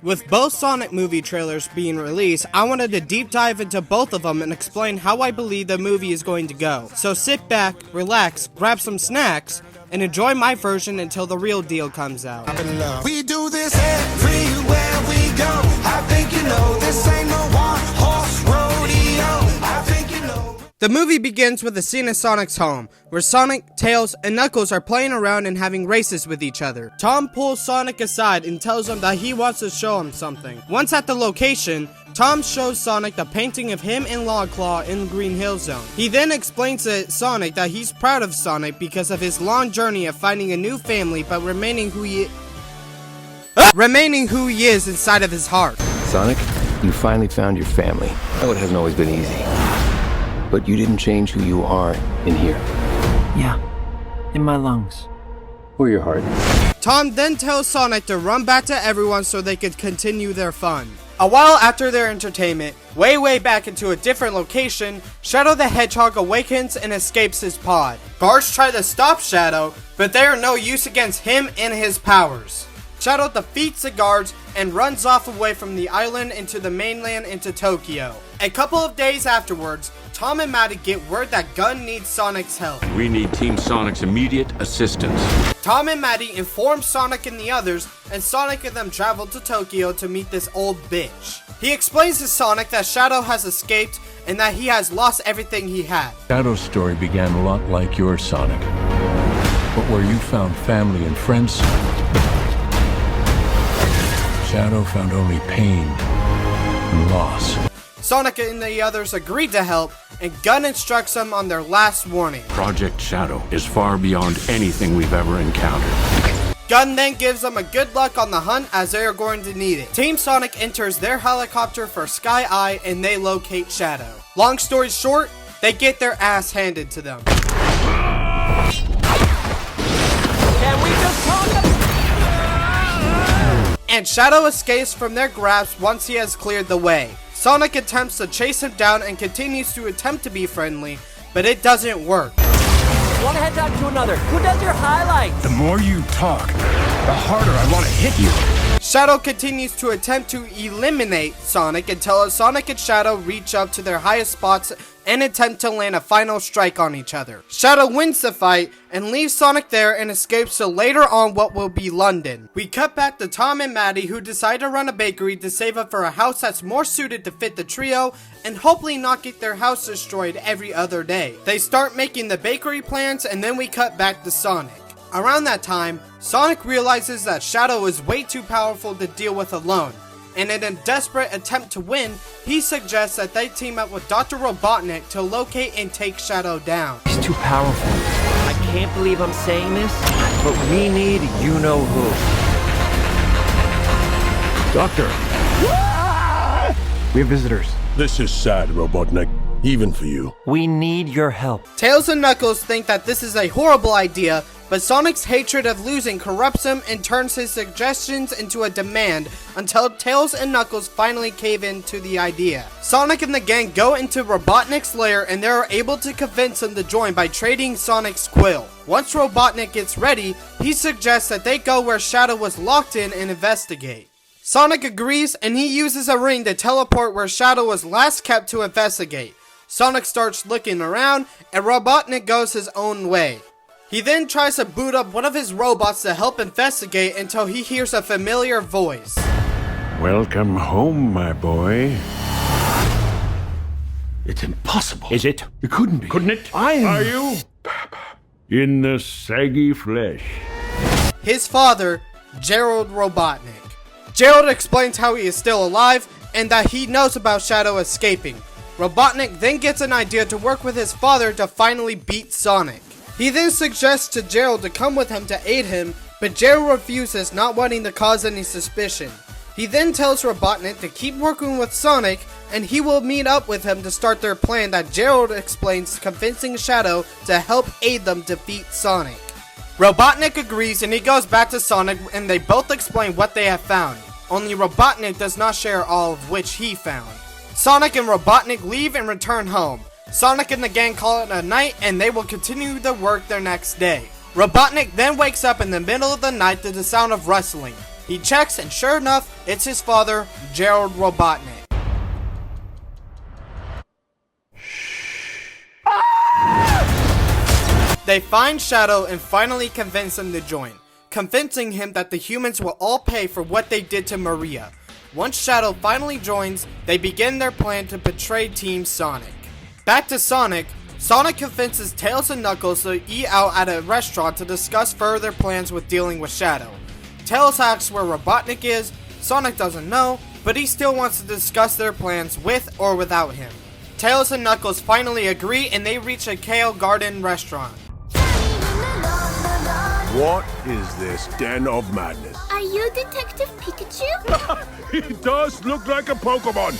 With both Sonic movie trailers being released, I wanted to deep dive into both of them and explain how I believe the movie is going to go. So sit back, relax, grab some snacks, and enjoy my version until the real deal comes out. We do this everywhere we go. I think you know this ain't no one-horse rodeo. I think you know. The movie begins with a scene of Sonic's home, where Sonic, Tails, and Knuckles are playing around and having races with each other. Tom pulls Sonic aside and tells him that he wants to show him something. Once at the location, Tom shows Sonic the painting of him and Longclaw in Green Hill Zone. He then explains to Sonic that he's proud of Sonic because of his long journey of finding a new family but remaining who he is inside of his heart. Sonic, you finally found your family. I know it hasn't always been easy, but you didn't change who you are in here. Yeah, in my lungs. Or your heart. Tom then tells Sonic to run back to everyone so they could continue their fun. A while after their entertainment, way back into a different location, Shadow the Hedgehog awakens and escapes his pod. Guards try to stop Shadow, but they are no use against him and his powers. Shadow defeats the guards and runs off away from the island into the mainland into Tokyo. A couple of days afterwards, Tom and Maddie get word that Gun needs Sonic's help. We need Team Sonic's immediate assistance. Tom and Maddie inform Sonic and the others, and Sonic and them travel to Tokyo to meet this old bitch. He explains to Sonic that Shadow has escaped and that he has lost everything he had. Shadow's story began a lot like yours, Sonic. But where you found family and friends, Shadow found only pain and loss. Sonic and the others agreed to help, and Gun instructs them on their last warning. Project Shadow is far beyond anything we've ever encountered. Gun then gives them a good luck on the hunt as they are going to need it. Team Sonic enters their helicopter for Sky Eye and they locate Shadow. Long story short, they get their ass handed to them. Can we just talk about... And Shadow escapes from their grasp once he has cleared the way. Sonic attempts to chase him down and continues to attempt to be friendly, but it doesn't work. One head talk to another. Who does your highlights? The more you talk, the harder I want to hit you. Shadow continues to attempt to eliminate Sonic until Sonic and Shadow reach up to their highest spots and attempt to land a final strike on each other. Shadow wins the fight and leaves Sonic there and escapes to later on what will be London. We cut back to Tom and Maddie, who decide to run a bakery to save up for a house that's more suited to fit the trio and hopefully not get their house destroyed every other day. They start making the bakery plans and then we cut back to Sonic. Around that time, Sonic realizes that Shadow is way too powerful to deal with alone, and in a desperate attempt to win, he suggests that they team up with Dr. Robotnik to locate and take Shadow down. He's too powerful. I can't believe I'm saying this, but we need you-know-who. Doctor! We have visitors. This is sad, Robotnik. Even for you. We need your help. Tails and Knuckles think that this is a horrible idea, but Sonic's hatred of losing corrupts him and turns his suggestions into a demand until Tails and Knuckles finally cave into the idea. Sonic and the gang go into Robotnik's lair and they are able to convince him to join by trading Sonic's quill. Once Robotnik gets ready, he suggests that they go where Shadow was locked in and investigate. Sonic agrees and he uses a ring to teleport where Shadow was last kept to investigate. Sonic starts looking around and Robotnik goes his own way. He then tries to boot up one of his robots to help investigate until he hears a familiar voice. Welcome home, my boy. It's impossible. Is it? It couldn't be. Couldn't it? Are you? In the saggy flesh. His father, Gerald Robotnik. Gerald explains how he is still alive and that he knows about Shadow escaping. Robotnik then gets an idea to work with his father to finally beat Sonic. He then suggests to Gerald to come with him to aid him, but Gerald refuses, not wanting to cause any suspicion. He then tells Robotnik to keep working with Sonic, and he will meet up with him to start their plan that Gerald explains, convincing Shadow to help aid them defeat Sonic. Robotnik agrees and he goes back to Sonic and they both explain what they have found. Only Robotnik does not share all of which he found. Sonic and Robotnik leave and return home. Sonic and the gang call it a night and they will continue their work their next day. Robotnik then wakes up in the middle of the night to the sound of rustling. He checks and sure enough, it's his father, Gerald Robotnik. They find Shadow and finally convince him to join, convincing him that the humans will all pay for what they did to Maria. Once Shadow finally joins, they begin their plan to betray Team Sonic. Back to Sonic, Sonic convinces Tails and Knuckles to eat out at a restaurant to discuss further plans with dealing with Shadow. Tails asks where Robotnik is. Sonic doesn't know, but he still wants to discuss their plans with or without him. Tails and Knuckles finally agree and they reach a Kale Garden restaurant. What is this den of madness? Are you Detective Pikachu? He does look like a Pokemon!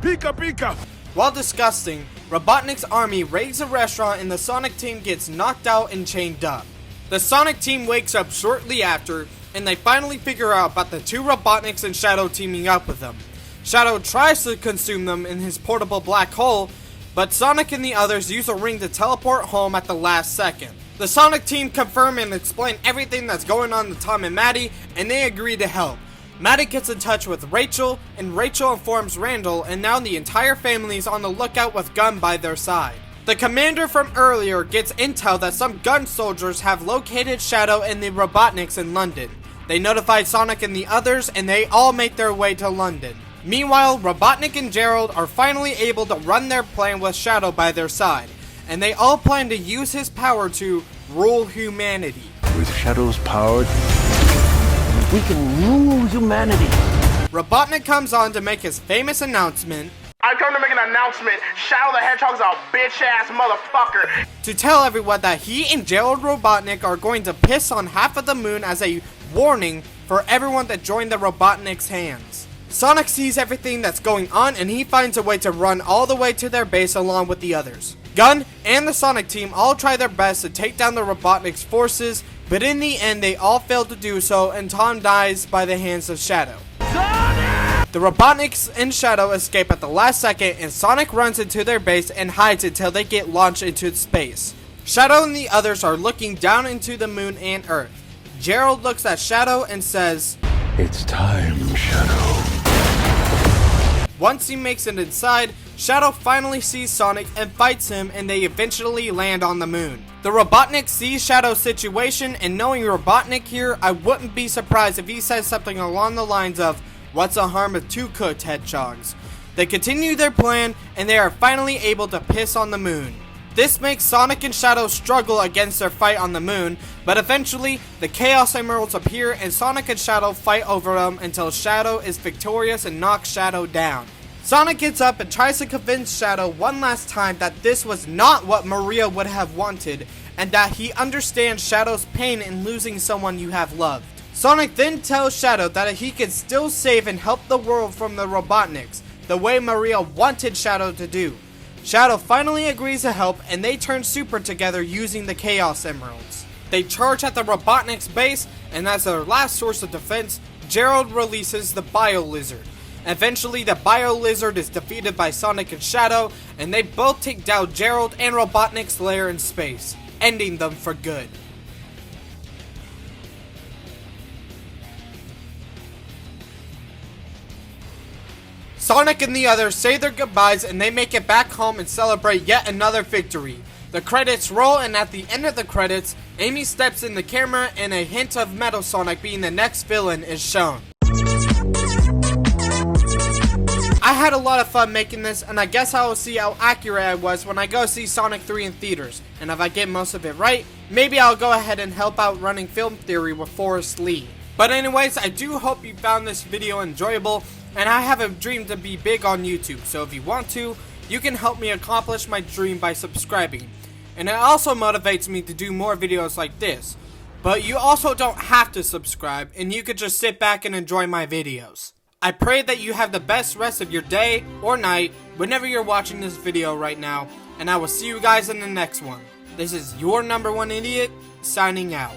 Pika Pika! While discussing, Robotnik's army raids a restaurant and the Sonic team gets knocked out and chained up. The Sonic team wakes up shortly after, and they finally figure out about the two Robotniks and Shadow teaming up with them. Shadow tries to consume them in his portable black hole, but Sonic and the others use a ring to teleport home at the last second. The Sonic team confirm and explain everything that's going on to Tom and Maddie, and they agree to help. Maddie gets in touch with Rachel, and Rachel informs Randall, and now the entire family is on the lookout with Gun by their side. The commander from earlier gets intel that some gun soldiers have located Shadow and the Robotniks in London. They notify Sonic and the others, and they all make their way to London. Meanwhile, Robotnik and Gerald are finally able to run their plan with Shadow by their side, and they all plan to use his power to rule humanity. With Shadow's power, we can rule humanity. Robotnik comes on to make his famous announcement. I come to make an announcement. Shadow the Hedgehog's a bitch-ass motherfucker. To tell everyone that he and Gerald Robotnik are going to piss on half of the moon as a warning for everyone that joined the Robotnik's hands. Sonic sees everything that's going on and he finds a way to run all the way to their base along with the others. Gun and the Sonic team all try their best to take down the Robotnik's forces, but in the end they all fail to do so and Tom dies by the hands of Shadow. Sonic! The Robotniks and Shadow escape at the last second and Sonic runs into their base and hides until they get launched into space. Shadow and the others are looking down into the moon and Earth. Gerald looks at Shadow and says, It's time, Shadow. Once he makes it inside, Shadow finally sees Sonic and fights him and they eventually land on the moon. The Robotnik sees Shadow's situation and knowing Robotnik here, I wouldn't be surprised if he says something along the lines of, what's the harm of two cooked hedgehogs? They continue their plan and they are finally able to piss on the moon. This makes Sonic and Shadow struggle against their fight on the moon, but eventually, the Chaos Emeralds appear and Sonic and Shadow fight over them until Shadow is victorious and knocks Shadow down. Sonic gets up and tries to convince Shadow one last time that this was not what Maria would have wanted, and that he understands Shadow's pain in losing someone you have loved. Sonic then tells Shadow that he can still save and help the world from the Robotniks, the way Maria wanted Shadow to do. Shadow finally agrees to help and they turn super together using the Chaos Emeralds. They charge at the Robotnik's base and as their last source of defense, Gerald releases the Bio Lizard. Eventually the Bio Lizard is defeated by Sonic and Shadow and they both take down Gerald and Robotnik's lair in space, ending them for good. Sonic and the others say their goodbyes and they make it back home and celebrate yet another victory. The credits roll and at the end of the credits, Amy steps in the camera and a hint of Metal Sonic being the next villain is shown. I had a lot of fun making this and I guess I will see how accurate I was when I go see Sonic 3 in theaters. And if I get most of it right, maybe I'll go ahead and help out running film theory with Forrest Lee. But anyways, I do hope you found this video enjoyable. And I have a dream to be big on YouTube, so if you want to, you can help me accomplish my dream by subscribing. And it also motivates me to do more videos like this. But you also don't have to subscribe, and you could just sit back and enjoy my videos. I pray that you have the best rest of your day or night, whenever you're watching this video right now, and I will see you guys in the next one. This is your #1 idiot, signing out.